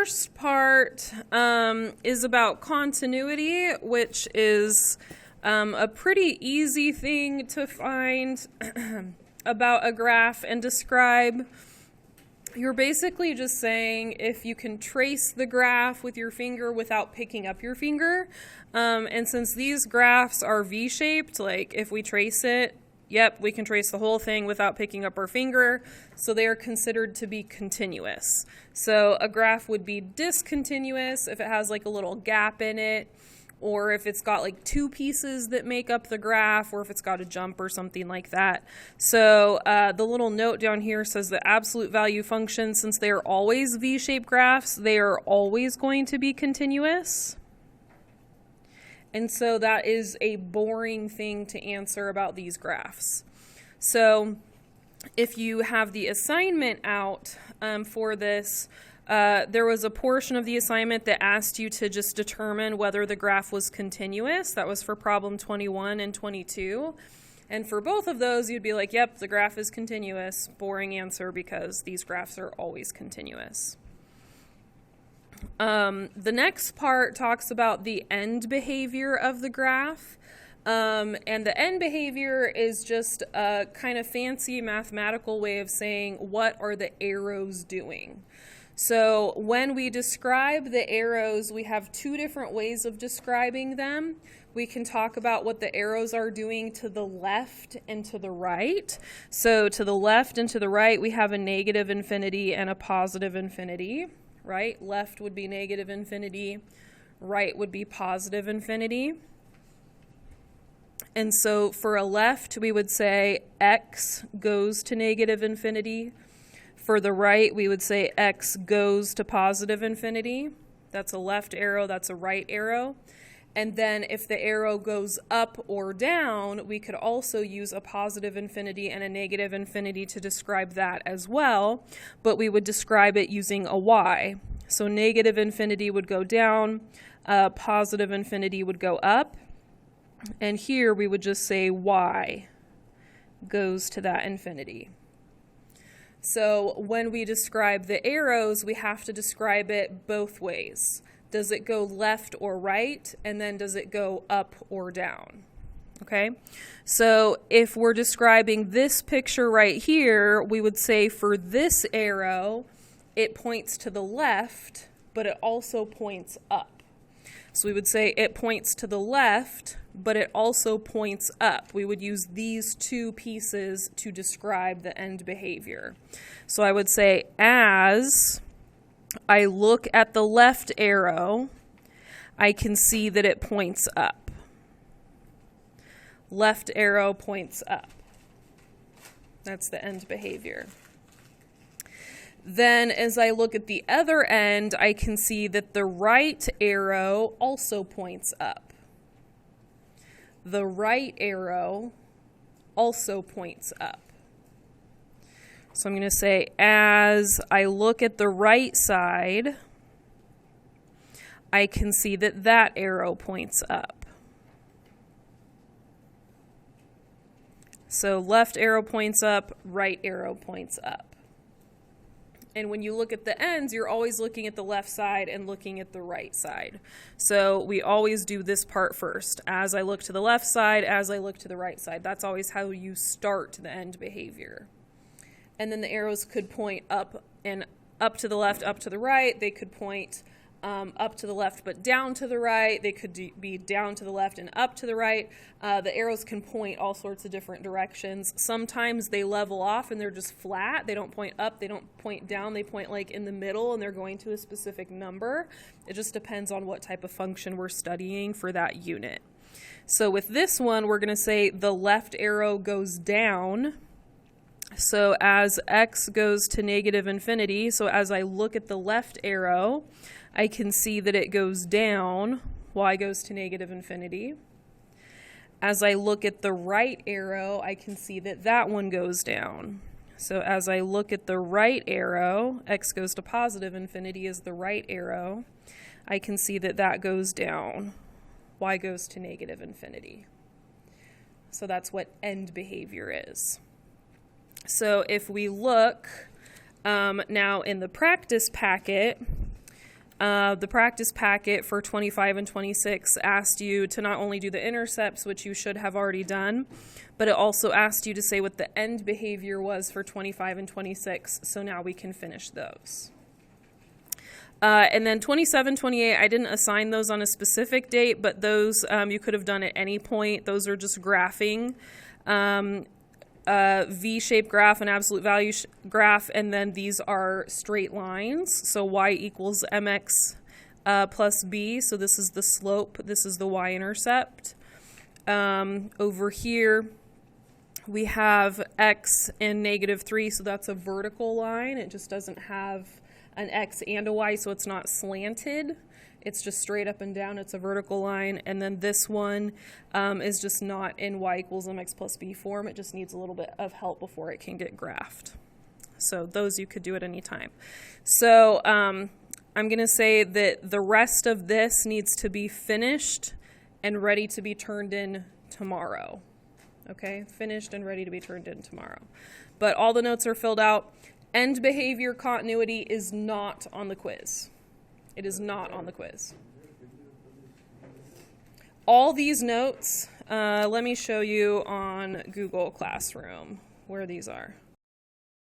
first part is about continuity, which is a pretty easy thing to find about a graph and describe. You're basically just saying if you can trace the graph with your finger without picking up your finger. And since these graphs are V-shaped, like if we trace it, yep, we can trace the whole thing without picking up our finger. So they are considered to be continuous. So a graph would be discontinuous if it has like a little gap in it, or if it's got like two pieces that make up the graph, or if it's got a jump or something like that. So the little note down here says the absolute value function, since they are always V-shaped graphs, they are always going to be continuous. And so that is a boring thing to answer about these graphs. So if you have the assignment out for this, there was a portion of the assignment that asked you to just determine whether the graph was continuous. That was for problem 21 and 22. And for both of those, you'd be like, yep, the graph is continuous. Boring answer because these graphs are always continuous. The next part talks about the end behavior of the graph. And the end behavior is just a kind of fancy mathematical way of saying what are the arrows doing. So when we describe the arrows, we have two different ways of describing them. We can talk about what the arrows are doing to the left and to the right. So to the left and to the right, we have a negative infinity and a positive infinity, right? Left would be negative infinity, right would be positive infinity. And so for a left, we would say x goes to negative infinity. For the right, we would say x goes to positive infinity. That's a left arrow, that's a right arrow. And then if the arrow goes up or down, we could also use a positive infinity and a negative infinity to describe that as well, but we would describe it using a y. So negative infinity would go down, positive infinity would go up, and here we would just say y goes to that infinity. So when we describe the arrows, we have to describe it both ways. Does it go left or right? And then does it go up or down? Okay, so if we're describing this picture right here, we would say for this arrow, it points to the left, but it also points up. So we would say it points to the left, but it also points up. We would use these two pieces to describe the end behavior. So I would say as I look at the left arrow, I can see that it points up. Left arrow points up. That's the end behavior. Then as I look at the other end, I can see that the right arrow also points up. The right arrow also points up. So I'm going to say as I look at the right side, I can see that that arrow points up. So left arrow points up, right arrow points up. And when you look at the ends, you're always looking at the left side and looking at the right side. So we always do this part first. As I look to the left side, as I look to the right side. That's always how you start the end behavior. And then the arrows could point up and up to the left, up to the right. They could point up to the left but down to the right. They could be down to the left and up to the right. The arrows can point all sorts of different directions. Sometimes they level off and they're just flat. They don't point up, they don't point down, they point like in the middle and they're going to a specific number. It just depends on what type of function we're studying for that unit. So with this one, we're going to say the left arrow goes down. So as x goes to negative infinity, so as I look at the left arrow, I can see that it goes down, y goes to negative infinity. As I look at the right arrow, I can see that that one goes down. So as I look at the right arrow, x goes to positive infinity is the right arrow. I can see that that goes down, y goes to negative infinity. So that's what end behavior is. So if we look now in the practice packet, The practice packet for 25 and 26 asked you to not only do the intercepts, which you should have already done, but it also asked you to say what the end behavior was for 25 and 26. So now we can finish those. And then 27, 28, I didn't assign those on a specific date, but those you could have done at any point. Those are just graphing. V-shaped graph, an absolute value graph, and then these are straight lines. So y equals mx plus b. So this is the slope. This is the y-intercept. Over here, we have x and -3, so that's a vertical line. It just doesn't have an x and a y, so it's not slanted. It's just straight up and down. It's a vertical line. And then this one is just not in y equals mx plus b form. It just needs a little bit of help before it can get graphed. So those you could do at any time. So I'm going to say that the rest of this needs to be finished and ready to be turned in tomorrow. Okay, finished and ready to be turned in tomorrow. But all the notes are filled out. End behavior continuity is not on the quiz. It is not on the quiz. All these notes, let me show you on Google Classroom where these are.